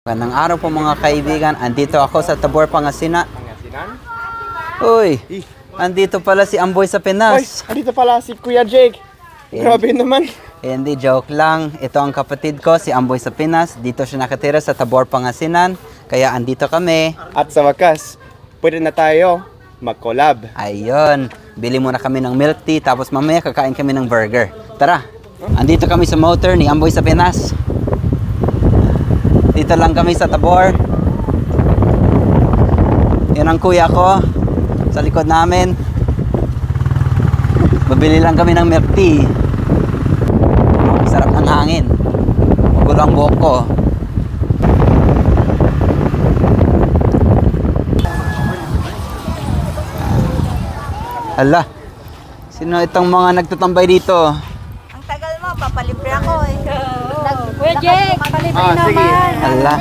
Magandang araw po mga kaibigan. Andito ako sa Tabor, Pangasinan. Pangasinan? Uy, andito pala si Amboy sa Oy, Pinas. andito pala si Kuya Jake. Grabe naman. Hindi, joke lang. Ito ang kapatid ko, si Amboy sa Pinas. Dito siya nakatira sa Tabor, Pangasinan. Kaya andito kami. At sa wakas, pwede na tayo mag-collab. Ayun, bili muna kami ng milk tea. Tapos mamaya kakain kami ng burger. Tara, andito kami sa motor ni Amboy sa Pinas. Dito lang kami sa Tabor. Yan ang kuya ko sa likod namin. Babili lang kami ng milk tea. Sarap ng hangin. Magulo ang buhok ko. Hala, sino itong mga nagtatambay dito? Ang tagal mo, papalibre ako eh. Kuya Jake, palibre Ah, sige. naman. Hala.